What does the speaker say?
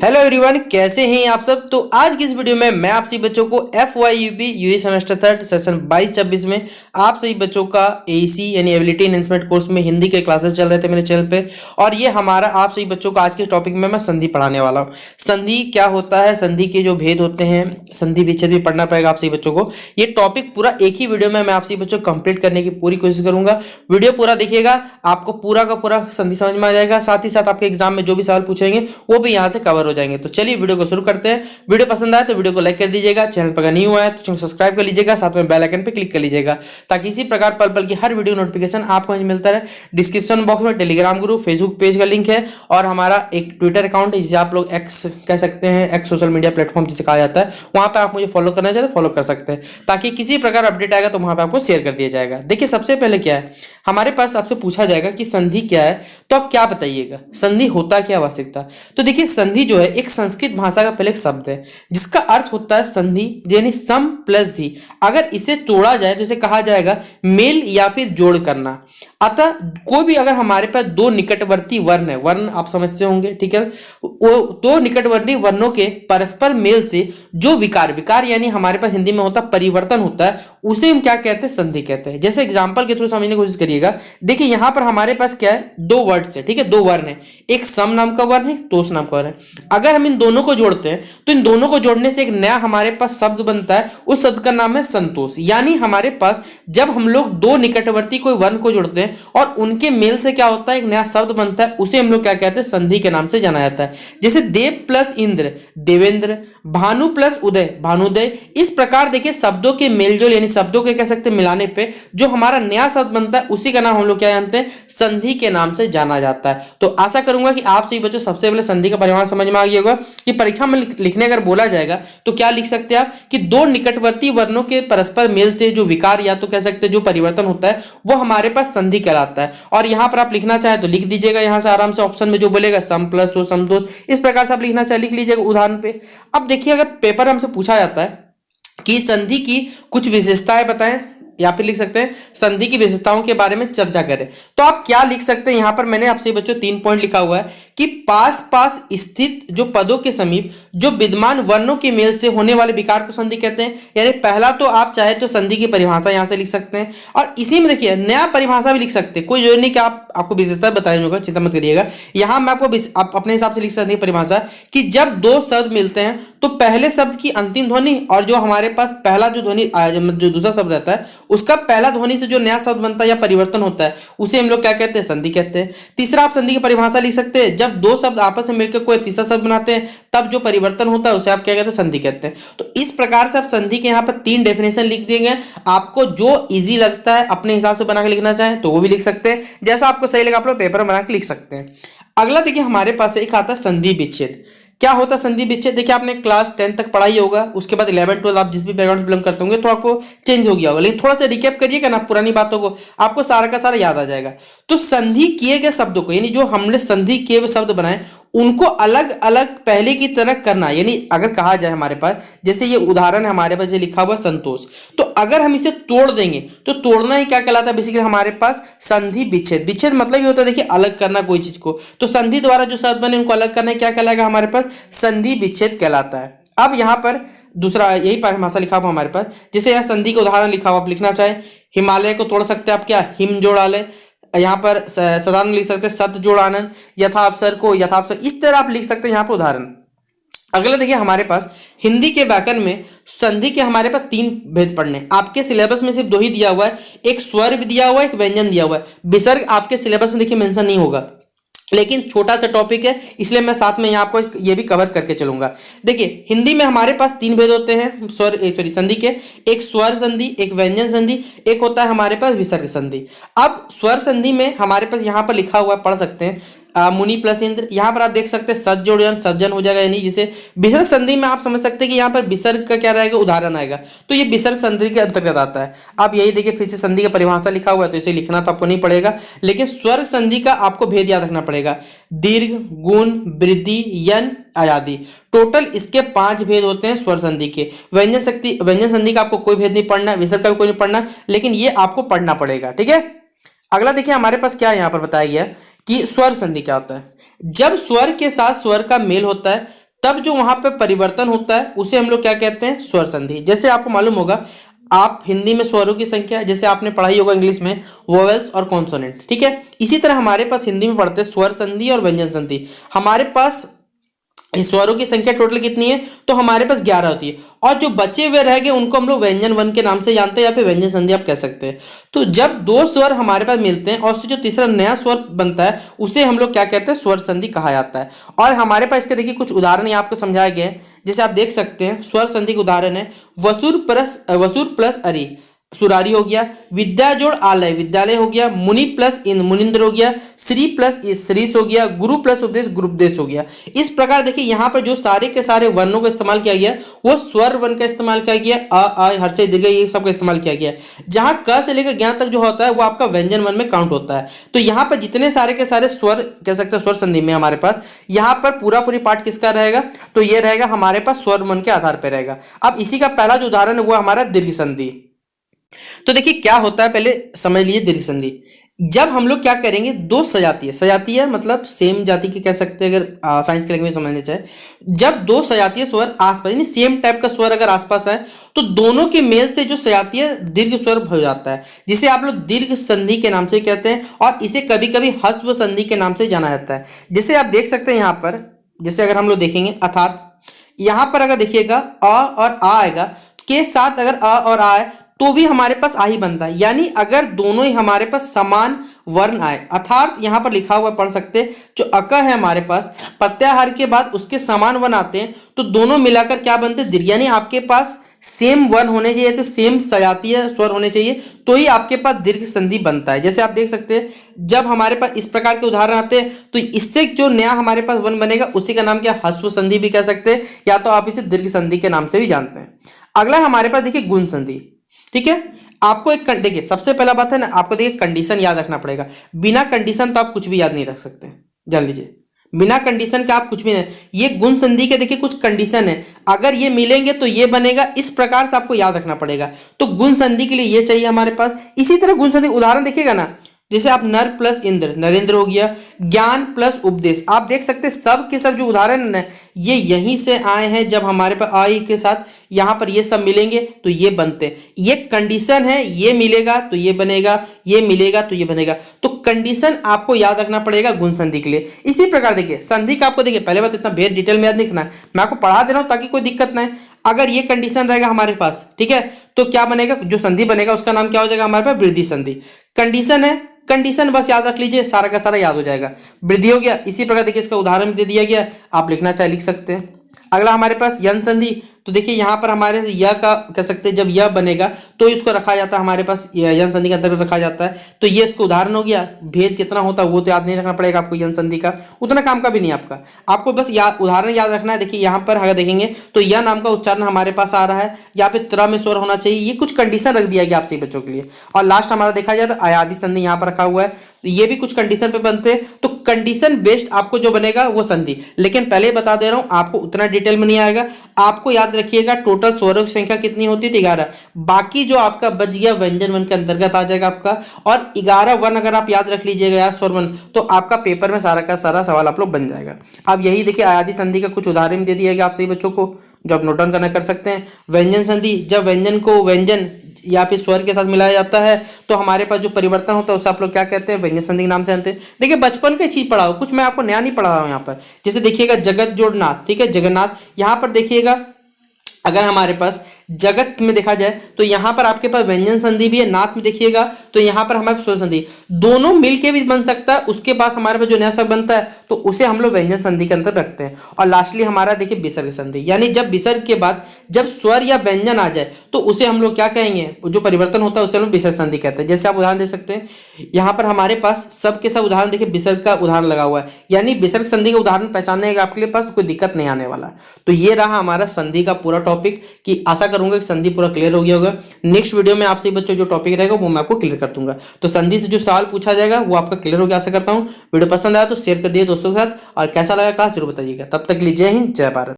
Hello everyone, कैसे हैं आप सब। तो आज की इस वीडियो में मैं आप सभी बच्चों को FYUP यूए सेमेस्टर थर्ड सेशन 22-26 में आप सभी बच्चों का एसी यानी एबिलिटी एनहेंसमेंट कोर्स में हिंदी के क्लासेस चल रहे थे मेरे चैनल पे। और ये हमारा आप सभी बच्चों को आज के टॉपिक में मैं संधि पढ़ाने वाला हूँ। संधि क्या होता है, संधि के जो भेद होते हैं, संधि विच्छेद भी पढ़ना पड़ेगा आप सभी बच्चों को। ये टॉपिक पूरा एक ही वीडियो में मैं आप सभी बच्चों को कंप्लीट करने की पूरी कोशिश करूंगा। वीडियो पूरा देखिएगा, आपको पूरा का पूरा संधि समझ में आ जाएगा। साथ ही साथ आपके एग्जाम में जो भी सवाल पूछेंगे वो भी यहाँ से कवर हो जाएंगे। तो चलिए वीडियो को शुरू करते हैं। वीडियो पसंद आए तो वीडियो को लाइक कर दीजिएगा, चैनल पर नहीं हुआ है तो चैनल सब्सक्राइब कर लीजिएगा, साथ में बेल आइकन पे क्लिक कर लीजिएगा ताकि इसी प्रकार पल पल की हर वीडियो नोटिफिकेशन आपको मिलता रहे। डिस्क्रिप्शन बॉक्स में टेलीग्राम ग्रुप, फेसबुक पेज का लिंक है और हमारा एक ट्विटर अकाउंट है जिसे आप लोग एक्स कह सकते हैं, एक्स सोशल मीडिया प्लेटफॉर्म जिसे कहा जाता है। वहां पर आप मुझे फॉलो करना चाहते हैं फॉलो कर सकते हैं ताकि किसी प्रकार अपडेट आएगा तो वहां पर आपको शेयर कर दिया जाएगा। देखिए सबसे पहले क्या है, हमारे पास आपसे पूछा जाएगा कि संधि क्या है, तो आप क्या बताइएगा संधि होता क्या आवश्यकता। तो देखिए संधि जो है एक संस्कृत भाषा का पहले एक शब्द है जिसका अर्थ होता है संधि यानी सम प्लस धी। अगर इसे तोड़ा जाए तो इसे कहा जाएगा मेल या फिर जोड़ करना। अतः कोई भी अगर हमारे पास दो निकटवर्ती वर्ण है, वर्ण आप समझते होंगे, ठीक है, वो दो निकटवर्ती वर्णों के परस्पर मेल से जो विकार विकार यानी हमारे पास हिंदी में होता है परिवर्तन होता है, उसे हम क्या कहते हैं, संधि कहते हैं। जैसे एग्जांपल के थ्रू समझने की कोशिश करिएगा। देखिए यहां पर हमारे पास क्या है, दो वर्ड्स है, ठीक है, दो वर्ण है, एक सम नाम का वर्ण है, तोष नाम का वर्ण है। अगर हम इन दोनों को जोड़ते हैं तो इन दोनों को जोड़ने से एक नया हमारे पास शब्द बनता है, उस शब्द का नाम है संतोष। यानी हमारे पास जब हम लोग दो निकटवर्ती कोई वर्ण को जोड़ते हैं और उनके मेल से क्या होता है, एक नया शब्द बनता है, उसे हम लोग क्या कहते हैं, संधि के नाम से जाना जाता है। जैसे देव प्लस इंद्र देवेंद्र, भानु प्लस उदय भानुदय। इस प्रकार देखिए शब्दों के मेलजोल यानी शब्दों के कह सकते हैं मिलाने पे जो हमारा नया शब्द बनता है उसी का नाम हम लोग क्या जानते हैं, संधि के नाम से जाना जाता है। तो आशा करूंगा कि आप सभी बच्चों सबसे पहले संधि का परिभाषा समझ में आ गया होगा कि परीक्षा में लिखने अगर बोला जाएगा तो क्या लिख सकते हैं आप कि दो निकटवर्ती वर्णों के परस्पर मेल से जो विकार या तो कह सकते हैं जो परिवर्तन होता है वो हमारे पास संधि कहलाता है। और यहां पर आप लिखना चाहे तो लिख दीजिएगा, यहां से आराम से ऑप्शन में जो बोलेगा सम प्लस तो समतोष, इस प्रकार से आप लिखना चाहे लिख लीजिएगा उदाहरण पे। अब देखिए अगर पेपर हमसे पूछा जाता है कि संधि की कुछ विशेषताएं बताएं या फिर लिख सकते हैं संधि की विशेषताओं के बारे में चर्चा करें, तो आप क्या लिख सकते हैं। यहां पर मैंने आपसे बच्चों 3 पॉइंट लिखा हुआ है कि पास पास स्थित जो पदों के समीप जो विद्यमान वर्णों के मेल से होने वाले विकार को संधि कहते हैं। यानी पहला तो आप चाहे तो संधि की परिभाषा यहां से लिख सकते हैं और इसी में देखिए नया परिभाषा भी लिख सकते हैं, कोई जरूरी नहीं कि आपको विशेषता बतानी होगा, चिंता मत करिएगा। यहां मैं आपको आप अपने हिसाब से लिख सकते हैं परिभाषा कि जब दो शब्द मिलते हैं तो पहले शब्द की अंतिम ध्वनि और जो हमारे पास पहला जो ध्वनि जो दूसरा शब्द रहता है उसका पहला ध्वनि से जो नया शब्द बनता है या परिवर्तन होता है उसे हम लोग क्या कहते हैं, संधि कहते हैं। तीसरा आप संधि की परिभाषा लिख सकते हैं, जब दो शब्द आपस में मिलकर कोई तीसरा शब्द बनाते हैं तब जो परिवर्तन होता है उसे आप क्या कहते हैं, संधि कहते हैं। तो इस प्रकार से आप संधि के यहाँ पर 3 डेफिनेशन लिख दिए गए। आपको जो इजी लगता है अपने हिसाब से बना के लिखना चाहे तो वो भी लिख सकते हैं, जैसा आपको सही लगा आप लोग पेपर में बना के लिख सकते हैं। अगला देखिए हमारे पास एक आता है संधि विच्छेद। क्या होता है संधि विच्छेद, देखिए आपने क्लास 10 तक पढ़ाई होगा, उसके बाद 11 12 आप जिस भी बैकग्राउंड से बिलोंग करते होंगे तो आपको चेंज हो गया होगा, लेकिन थोड़ा सा रिकैप करिएगा ना पुरानी बातों को, आपको सारा का सारा याद आ जाएगा। तो संधि किए गए शब्दों को यानी जो हमने संधि किए हुए शब्द बनाए उनको अलग अलग पहले की तरह करना। यानी अगर कहा जाए हमारे पास जैसे ये उदाहरण है हमारे पास जो लिखा हुआ संतोष, तो अगर हम इसे तोड़ देंगे तो तोड़ना ही क्या कहलाता है, बेसिकली हमारे पास संधि विच्छेद। विच्छेद मतलब ये होता है देखिए अलग करना कोई चीज को, तो संधि द्वारा जो शब्द बने उनको अलग करना क्या कहलाएगा, हमारे पास संधि विच्छेद कहलाता है। अब यहाँ पर दूसरा यही परिभाषा लिखा हुआ हमारे पास, जैसे यहाँ संधि का उदाहरण लिखा हुआ, आप लिखना चाहे हिमालय को तोड़ सकते हैं आप क्या, हिम जोड़ालय। यहाँ पर साधारण लिख सकते हैं सत जोड़ आनंद, यथापसर को यथापसर, इस तरह आप लिख सकते हैं यहाँ पर उदाहरण। अगला देखिए हमारे पास हिंदी के व्याकरण में संधि के हमारे पास 3 भेद पढ़ने, आपके सिलेबस में सिर्फ 2 ही दिया हुआ है, एक स्वर भी दिया हुआ है, एक व्यंजन दिया हुआ है। विसर्ग आपके सिलेबस में देखिए मेंशन नहीं होगा, लेकिन छोटा सा टॉपिक है इसलिए मैं साथ में यहाँ आपको ये भी कवर करके चलूंगा। देखिए हिंदी में हमारे पास 3 भेद होते हैं संधि के, एक स्वर संधि, एक व्यंजन संधि, एक होता है हमारे पास विसर्ग संधि। अब स्वर संधि में हमारे पास यहाँ पर लिखा हुआ पढ़ सकते हैं मुनि प्लस इंद्र, यहाँ पर आप देख सकते हैं सज्जोड़न सज्जन हो जाएगा, यानी जिसे विसर्ग संधि में आप समझ सकते हैं कि यहाँ पर विसर्ग का क्या रहेगा, उदाहरण आएगा, तो ये विसर्ग संधि के अंतर्गत आता है। अब यही देखिए फिर से संधि का परिभाषा लिखा हुआ है तो इसे लिखना तो आपको नहीं पड़ेगा, लेकिन स्वर्ग संधि का आपको भेद याद रखना पड़ेगा, दीर्घ गुण वृद्धि यन आयादी। टोटल इसके 5 भेद होते हैं स्वर संधि के। व्यंजन संधि का आपको कोई भेद नहीं पढ़ना, विसर्ग का भी कोई नहीं पढ़ना, लेकिन ये आपको पढ़ना पड़ेगा, ठीक है। अगला देखिए हमारे पास क्या यहाँ पर बताया गया कि स्वर संधि क्या होता है। जब स्वर के साथ स्वर का मेल होता है तब जो वहां पे परिवर्तन होता है उसे हम लोग क्या कहते हैं, स्वर संधि। जैसे आपको मालूम होगा, आप हिंदी में स्वरों की संख्या जैसे आपने पढ़ाई होगा इंग्लिश में वोवेल्स और कॉन्सोनेंट, ठीक है, इसी तरह हमारे पास हिंदी में पढ़ते हैं स्वर संधि और व्यंजन संधि। हमारे पास इस स्वरों की संख्या टोटल कितनी है, तो हमारे पास 11 होती है, और जो बचे हुए रह गए उनको हम लोग व्यंजन वन के नाम से जानते हैं या फिर व्यंजन संधि आप कह सकते हैं। तो जब दो स्वर हमारे पास मिलते हैं और उससे जो तीसरा नया स्वर बनता है उसे हम लोग क्या कहते हैं, स्वर संधि कहा जाता है। और हमारे पास इसके देखिए कुछ उदाहरण यहाँ आपको समझाए गए हैं, जैसे आप देख सकते हैं स्वर संधि के उदाहरण है वसुर प्लस अरि, सुरारी हो गया, विद्या जोड़ आलय, विद्यालय हो गया, मुनि प्लस इंद्र, मुनिंद्र हो गया, श्री प्लस श्रीस हो गया, गुरु प्लस उपदेश, गुरुपदेश हो गया। इस प्रकार देखिए यहाँ पर जो सारे के सारे वर्णों का इस्तेमाल किया गया वो स्वर वर्ण का इस्तेमाल किया गया, अ हर्षई दीर्घ ये सब का इस्तेमाल किया गया। जहां क से लेकर ज्ञ तक जो होता है वो आपका व्यंजन वर्ण में काउंट होता है। तो यहाँ पर जितने सारे के सारे स्वर कह सकते हैं स्वर संधि में हमारे पास यहाँ पर पूरी पाठ किसका रहेगा, तो ये रहेगा हमारे पास स्वर वर्ण के आधार पर रहेगा। अब इसी का पहला जो उदाहरण है वो हमारा दीर्घ संधि। तो देखिए क्या होता है, पहले समझ लीजिए दीर्घ संधि। जब हम लोग क्या करेंगे, दो सजातीय मतलब सेम जाति के कह सकते हैं अगर साइंस के लैंग्वेज में समझना चाहे, जब दो सजातीय स्वर आसपास यानी सेम टाइप का स्वर अगर आसपास है तो दोनों के मेल से जो सजातीय दीर्घ स्वर हो जाता है, जिसे आप लोग दीर्घ संधि के नाम से कहते हैं, और इसे कभी कभी ह्रस्व संधि के नाम से जाना जाता है। जैसे आप देख सकते हैं यहाँ पर, जैसे अगर हम लोग देखेंगे अर्थात यहाँ पर अगर देखिएगा अ और आ आएगा, के साथ अगर अ और आ है तो भी हमारे पास आ ही बनता है, यानी अगर दोनों ही हमारे पास समान वर्ण आए, अर्थात यहां पर लिखा हुआ पढ़ सकते हैं, जो अक है हमारे पास प्रत्याहार के बाद उसके समान वर्ण आते हैं तो दोनों मिलाकर क्या बनते हैं, दीर्घ। यानी आपके पास सेम वर्ण होने चाहिए, तो सेम सजातीय स्वर होने चाहिए, तो ही आपके पास दीर्घ संधि बनता है। जैसे आप देख सकते हैं जब हमारे पास इस प्रकार के उदाहरण आते हैं तो इससे जो नया हमारे पास वर्ण बनेगा उसी का नाम क्या, ह्रस्व संधि भी कह सकते हैं, या तो आप इसे दीर्घ संधि के नाम से भी जानते हैं। अगला हमारे पास देखिए गुण संधि, ठीक है। आपको एक देखिए सबसे पहला बात है ना, आपको देखिए कंडीशन याद रखना पड़ेगा। बिना कंडीशन तो आप कुछ भी याद नहीं रख सकते, जान लीजिए, बिना कंडीशन के आप कुछ भी नहीं। ये गुण संधि के देखिए कुछ कंडीशन है, अगर ये मिलेंगे तो ये बनेगा, इस प्रकार से आपको याद रखना पड़ेगा। तो गुण संधि के लिए ये चाहिए हमारे पास। इसी तरह गुण संधि उदाहरण देखिएगा ना, जैसे आप नर प्लस इंद्र, नरेंद्र हो गया, ज्ञान प्लस उपदेश। आप देख सकते हैं सब के सब जो उदाहरण है ये यहीं से आए हैं, जब हमारे पास आई के साथ यहाँ पर ये सब मिलेंगे तो ये बनते हैं। ये कंडीशन है, ये मिलेगा तो ये बनेगा, ये मिलेगा तो ये बनेगा। तो कंडीशन आपको याद रखना पड़ेगा गुण संधि के लिए। इसी प्रकार देखिए संधि का आपको देखिए पहले बात इतना बेहद डिटेल में याद नहीं रखना है, मैं आपको पढ़ा दे रहा हूँ ताकि कोई दिक्कत ना है। अगर ये कंडीशन रहेगा हमारे पास, ठीक है, तो क्या बनेगा, जो संधि बनेगा उसका नाम क्या हो जाएगा हमारे पास, वृद्धि संधि। कंडीशन है, कंडीशन बस याद रख लीजिए, सारा का सारा याद हो जाएगा, वृद्धि हो गया। इसी प्रकार देखिए इसका उदाहरण भी दे दिया गया, आप लिखना चाहे लिख सकते हैं। अगला हमारे पास यन संधि। तो देखिए यहाँ पर हमारे यह का कह सकते हैं, जब यह बनेगा तो इसको रखा जाता है हमारे पास यन संधि के अंतर्गत रखा जाता है। तो ये इसका उदाहरण हो गया। भेद कितना होता है वो तो याद नहीं रखना पड़ेगा आपको, यन संधि का उतना काम का भी नहीं आपका, आपको बस उदाहरण याद रखना है। देखिए यहाँ पर अगर देखेंगे तो यह नाम का उच्चारण हमारे पास आ रहा है, या फिर त्र में स्वर होना चाहिए, ये कुछ कंडीशन रख दिया गया आपसे बच्चों के लिए। और लास्ट हमारा देखा जाए तो अयादि संधि यहाँ पर रखा हुआ है, ये भी कुछ कंडीशन पे बनते हैं। तो कंडीशन बेस्ड आपको जो बनेगा वो संधि, लेकिन पहले बता दे रहा हूं आपको उतना डिटेल में नहीं आएगा। आपको याद रखिएगा टोटल स्वरों की संख्या कितनी होती है, 11। बाकी जो आपका बच गया व्यंजन वर्ण के अंतर्गत आ जाएगा आपका, और 11 वर्ण अगर आप याद रख लीजिएगा यार स्वर वर्ण, तो आपका पेपर में सारा का सारा सवाल आप लोग बन जाएगा। अब यही देखिए अयादि संधि का कुछ उदाहरण दे दिया गया आप सभी बच्चों को, जो आप नोट डाउन करना कर सकते हैं। व्यंजन संधि, जब व्यंजन को व्यंजन या फिर स्वर के साथ मिलाया जाता है तो हमारे पास जो परिवर्तन होता है उसे आप लोग क्या कहते हैं, व्यंजन संधि के नाम से जानते हैं। देखिए बचपन का चीज पढ़ा हो, कुछ मैं आपको नया नहीं पढ़ा रहा हूं यहाँ पर। जैसे देखिएगा जगत जोड़ नाथ, ठीक है, जगन्नाथ। यहाँ पर देखिएगा अगर हमारे पास जगत में देखा जाए तो यहाँ पर आपके पास व्यंजन संधि भी है, नाथ में देखिएगा तो यहाँ पर हमारे पास स्वर संधि, दोनों मिलके भी बन सकता है। उसके पास हमारे पास जो नया शब्द बनता है तो उसे हम लोग व्यंजन संधि के अंदर रखते हैं। और लास्टली हमारा देखिए विसर्ग संधि, यानी जब विसर्ग के बाद जब स्वर या व्यंजन आ जाए तो उसे हम लोग क्या कहेंगे, जो परिवर्तन होता है उसे हम लोग विसर्ग संधि कहते हैं। जैसे आप उदाहरण दे सकते हैं, यहाँ पर हमारे पास सब के सब उदाहरण देखिए विसर्ग का उदाहरण लगा हुआ है, यानी विसर्ग संधि का उदाहरण पहचानने का आपके पास कोई दिक्कत नहीं आने वाला। तो ये रहा हमारा संधि का पूरा टॉपिक, कि आशा करूंगा कि संधि पूरा क्लियर हो गया होगा। नेक्स्ट वीडियो में आपसे बच्चों जो टॉपिक रहेगा वो मैं आपको क्लियर कर दूंगा। तो संधि से जो सवाल पूछा जाएगा वो आपका क्लियर हो गया आशा करता हूँ। वीडियो पसंद आया तो शेयर कर दिए दोस्तों के साथ, और कैसा लगा क्लास जरूर बताइएगा। तब तक के लिए जय हिंद, जय भारत।